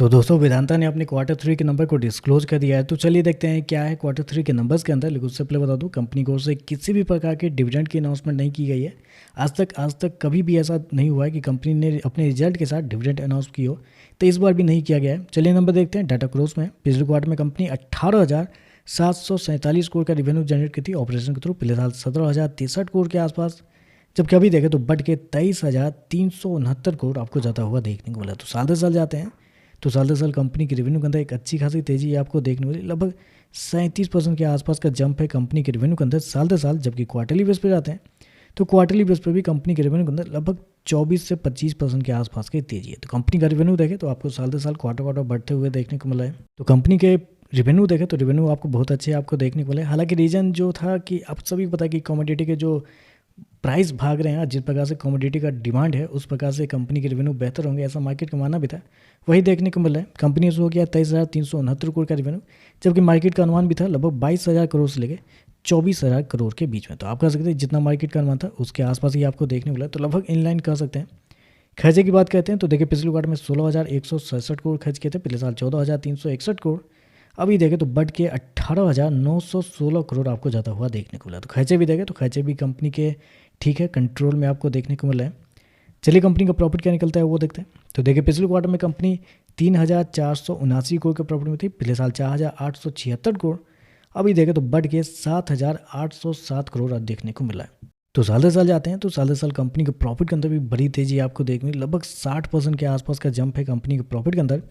तो दोस्तों वेदांता ने अपने क्वार्टर थ्री के नंबर को डिस्क्लोज कर दिया है। तो चलिए देखते हैं क्या है क्वार्टर थ्री के नंबर्स के अंदर। लेकिन उससे पहले बता दूं, कंपनी की ओर से किसी भी प्रकार के डिविडेंड की अनाउंसमेंट नहीं की गई है। आज तक कभी भी ऐसा नहीं हुआ है कि कंपनी ने अपने रिजल्ट के साथ डिविडेंड अनाउंस की हो। तो इस बार भी नहीं किया गया है। चलिए नंबर देखते हैं। डाटा क्रोज में पिछले क्वार्टर में कंपनी 18,747 करोड़ का रेवेन्यू जनरेट की थी ऑपरेशन के थ्रू। पिछले साल 17,063 करोड़ के आसपास, जबकि अभी देखें तो बढ़ के 23,369 करोड़ आपको जाता हुआ देखने को मिला। तो साल दर साल जाते हैं तो साल दर साल कंपनी के रेवेन्यू के अंदर एक अच्छी खासी तेजी आपको देखने को मिली। लगभग 37% के आसपास का जंप है कंपनी के रेवेन्यू के अंदर साल दर साल। जबकि क्वार्टरली बेस पे जाते हैं तो क्वार्टरली बेस पे भी कंपनी के रेवेन्यू के अंदर लगभग 24 से 25% के आसपास की तेजी है। तो कंपनी का रेवेन्यू देखें तो आपको साल दर साल क्वार्टर बढ़ते हुए देखने को मिला है। तो कंपनी के रेवेन्यू देखें तो रेवेन्यू आपको बहुत अच्छे आपको देखने को मिले। हालांकि रीजन जो था कि आप सभी को पता है कि कमोडिटी के जो प्राइस भाग रहे हैं, जिस प्रकार से कमोडिटी का डिमांड है उस प्रकार से कंपनी के रेवेन्यू बेहतर होंगे, ऐसा मार्केट का मानना भी था। वही देखने को मिल रहा है। कंपनी से हो गया 23,369 करोड़ का रेवेन्यू, जबकि मार्केट का अनुमान भी था लगभग 22,000 करोड़ से लेकर 24,000 करोड़ के बीच में। तो आप कह सकते हैं जितना मार्केट का अनुमान था उसके आसपास ही आपको देखने को मिला। तो लगभग इनलाइन कह सकते हैं। खर्चे की बात करते हैं तो देखिए पिछले क्वार्टर में 16,167 करोड़ खर्च किए थे। पिछले साल 14,361 करोड़। अभी देखें तो बढ़ के 18,916 करोड़ आपको जाता हुआ देखने को मिला। तो खर्चे भी देखें तो खर्चे भी कंपनी के ठीक है कंट्रोल में आपको देखने को मिला है। चलिए कंपनी का प्रॉफिट क्या निकलता है वो देखते हैं। तो देखिए पिछले क्वार्टर में कंपनी 3,479 करोड़ के प्रॉफिट में थी। पिछले साल 4,876 करोड़। अभी देखें तो बढ़ के 7,807 करोड़ अब देखने को मिला है। तो साल दर साल जाते हैं तो साल दर साल कंपनी के प्रॉफिट के अंदर भी बड़ी तेजी आपको देखने मिली। लगभग 60% के आसपास का जंप है कंपनी के प्रॉफिट के अंदर।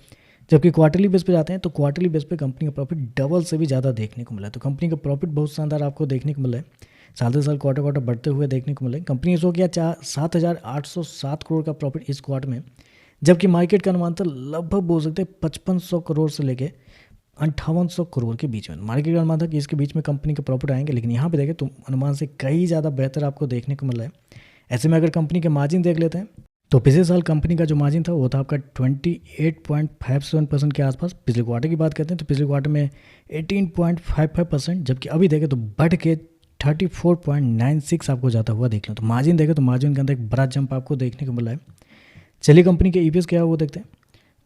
जबकि क्वार्टरली बेस पे जाते हैं तो क्वार्टरली बेस पे कंपनी का प्रॉफिट डबल से भी ज़्यादा देखने को मिला है। तो कंपनी का प्रॉफिट बहुत शानदार आपको देखने को मिला है। साल दर साल क्वार्टर बढ़ते हुए देखने को मिला है। कंपनी ने हो गया 7,807 करोड़ का प्रॉफिट इस क्वार्टर में, जबकि मार्केट का अनुमान था लगभग बोल सकते हैं 5,500 करोड़ से लेके 5,800 करोड़ के बीच में। मार्केट का अनुमान था कि इसके बीच में कंपनी के प्रॉफिट आएंगे, लेकिन यहाँ पे देखें तो अनुमान से कई ज़्यादा बेहतर आपको देखने को मिला है। ऐसे में अगर कंपनी के मार्जिन देख लेते हैं तो पिछले साल कंपनी का जो मार्जिन था वो था आपका 28.57% के आसपास। पिछले क्वार्टर की बात करते हैं तो पिछले क्वार्टर में 18.55%, जबकि अभी देखें तो बढ़ के 34.96 आपको जाता हुआ देख लें। तो मार्जिन देखें तो मार्जिन के अंदर एक बड़ा जंप आपको देखने को मिला है। चलिए कंपनी के ईपीएस क्या है वो देखते हैं।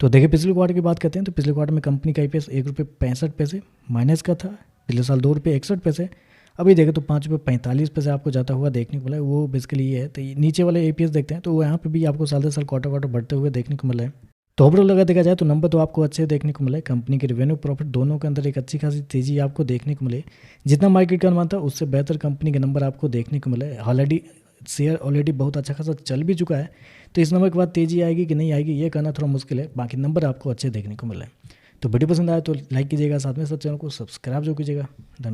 तो देखिए पिछले क्वार्टर की बात करते हैं तो पिछले क्वार्टर में कंपनी का ईपीएस ₹1.65 माइनस का था। पिछले साल ₹2.61। अभी देखें तो ₹5.45 आपको जाता हुआ देखने को मिला है। वो बेसिकली ये है। तो नीचे वाले एपीएस देखते हैं तो यहाँ पे भी आपको साल दर साल क्वार्टर बढ़ते हुए देखने को मिला है। तो ओवरऑल अगर देखा जाए तो नंबर तो आपको अच्छे देखने को मिला है। कंपनी के रेवेन्यू प्रॉफिट दोनों के अंदर एक अच्छी खासी तेजी आपको देखने को मिले। जितना मार्केट का अनुमान था उससे बेहतर कंपनी के नंबर आपको देखने को मिला है। शेयर ऑलरेडी बहुत अच्छा खासा चल भी चुका है। तो इस नंबर के बाद तेजी आएगी कि नहीं आएगी ये कहना थोड़ा मुश्किल है। बाकी नंबर आपको अच्छे देखने को मिला है। तो वीडियो पसंद आए तो लाइक कीजिएगा, साथ में सब चैनल को सब्सक्राइब जो कीजिएगा। धन्यवाद।